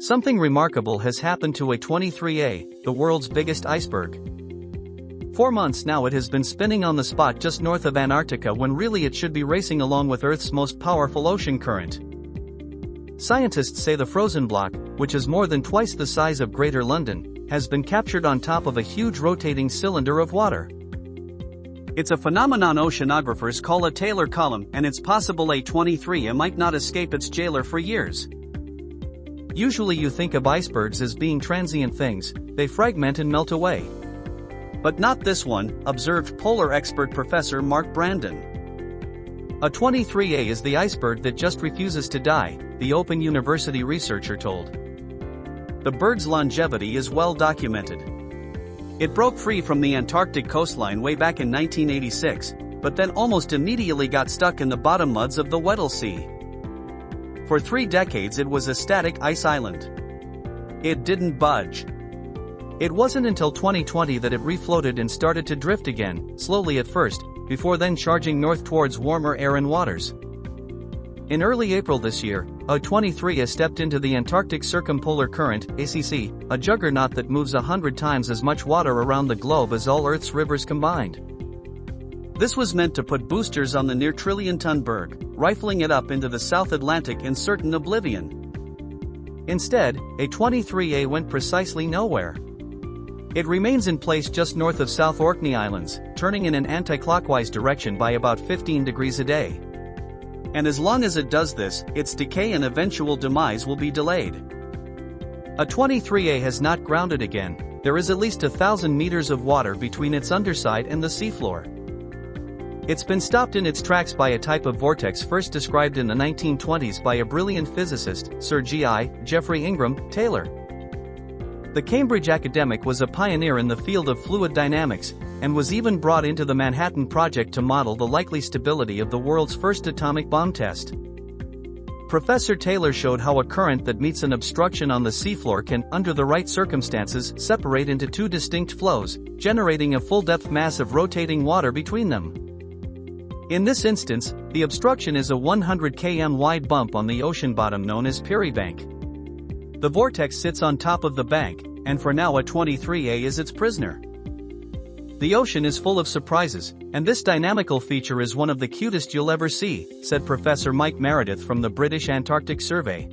Something remarkable has happened to A23a, the world's biggest iceberg. 4 months now it has been spinning on the spot just north of Antarctica when really it should be racing along with Earth's most powerful ocean current. Scientists say the frozen block, which is more than twice the size of Greater London, has been captured on top of a huge rotating cylinder of water. It's a phenomenon oceanographers call a Taylor column, and it's possible A23a might not escape its jailer for years. Usually you think of icebergs as being transient things, they fragment and melt away. But not this one, observed polar expert Professor Mark Brandon. A23a is the iceberg that just refuses to die, the Open University researcher told. The bird's longevity is well documented. It broke free from the Antarctic coastline way back in 1986, but then almost immediately got stuck in the bottom muds of the Weddell Sea. For 3 decades it was a static ice island. It didn't budge. It wasn't until 2020 that it refloated and started to drift again, slowly at first, before then charging north towards warmer air and waters. In early April this year, A23a stepped into the Antarctic Circumpolar Current, ACC, a juggernaut that moves 100 times as much water around the globe as all Earth's rivers combined. This was meant to put boosters on the near trillion-ton berg, rifling it up into the South Atlantic in certain oblivion. Instead, A23a went precisely nowhere. It remains in place just north of South Orkney Islands, turning in an anti-clockwise direction by about 15 degrees a day. And as long as it does this, its decay and eventual demise will be delayed. A23a has not grounded again. There is at least 1,000 meters of water between its underside and the seafloor. It's been stopped in its tracks by a type of vortex first described in the 1920s by a brilliant physicist, Sir Geoffrey Ingram Taylor. The Cambridge academic was a pioneer in the field of fluid dynamics, and was even brought into the Manhattan Project to model the likely stability of the world's first atomic bomb test. Professor Taylor showed how a current that meets an obstruction on the seafloor can, under the right circumstances, separate into 2 distinct flows, generating a full-depth mass of rotating water between them. In this instance, the obstruction is a 100 km wide bump on the ocean bottom known as Peary Bank. The vortex sits on top of the bank, and for now A23a is its prisoner. The ocean is full of surprises, and this dynamical feature is one of the cutest you'll ever see, said Professor Mike Meredith from the British Antarctic Survey.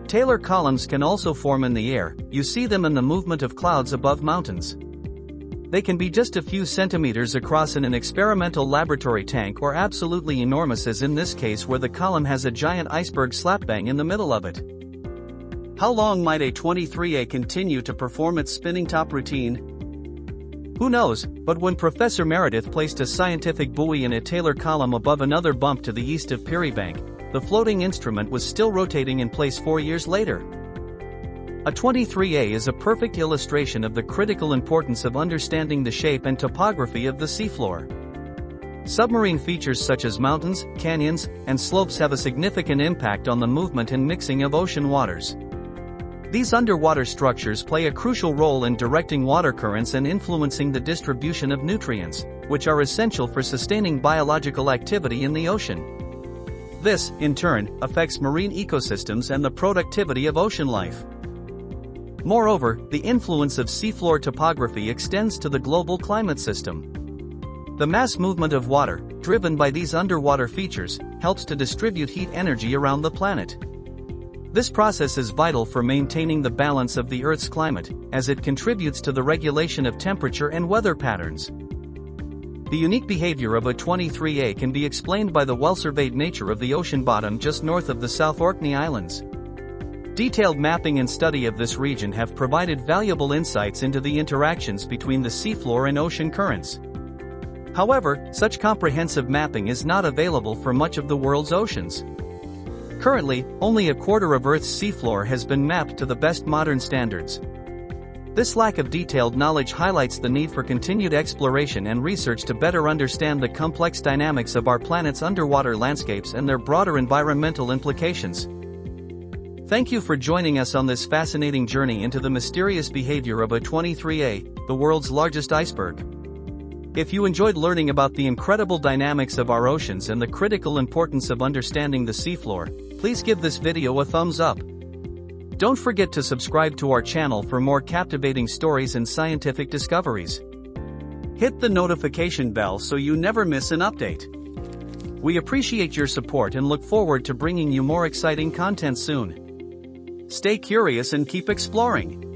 Taylor columns can also form in the air, you see them in the movement of clouds above mountains. They can be just a few centimeters across in an experimental laboratory tank or absolutely enormous as in this case where the column has a giant iceberg slapbang in the middle of it. How long might A23a continue to perform its spinning top routine? Who knows, but when Professor Meredith placed a scientific buoy in a Taylor column above another bump to the east of Peary Bank, the floating instrument was still rotating in place 4 years later. A23a is a perfect illustration of the critical importance of understanding the shape and topography of the seafloor. Submarine features such as mountains, canyons, and slopes have a significant impact on the movement and mixing of ocean waters. These underwater structures play a crucial role in directing water currents and influencing the distribution of nutrients, which are essential for sustaining biological activity in the ocean. This, in turn, affects marine ecosystems and the productivity of ocean life. Moreover, the influence of seafloor topography extends to the global climate system. The mass movement of water, driven by these underwater features, helps to distribute heat energy around the planet. This process is vital for maintaining the balance of the Earth's climate, as it contributes to the regulation of temperature and weather patterns. The unique behavior of A23a can be explained by the well-surveyed nature of the ocean bottom just north of the South Orkney Islands. Detailed mapping and study of this region have provided valuable insights into the interactions between the seafloor and ocean currents. However, such comprehensive mapping is not available for much of the world's oceans. Currently, only a quarter of Earth's seafloor has been mapped to the best modern standards. This lack of detailed knowledge highlights the need for continued exploration and research to better understand the complex dynamics of our planet's underwater landscapes and their broader environmental implications. Thank you for joining us on this fascinating journey into the mysterious behavior of A23a, the world's largest iceberg. If you enjoyed learning about the incredible dynamics of our oceans and the critical importance of understanding the seafloor, please give this video a thumbs up. Don't forget to subscribe to our channel for more captivating stories and scientific discoveries. Hit the notification bell so you never miss an update. We appreciate your support and look forward to bringing you more exciting content soon. Stay curious and keep exploring.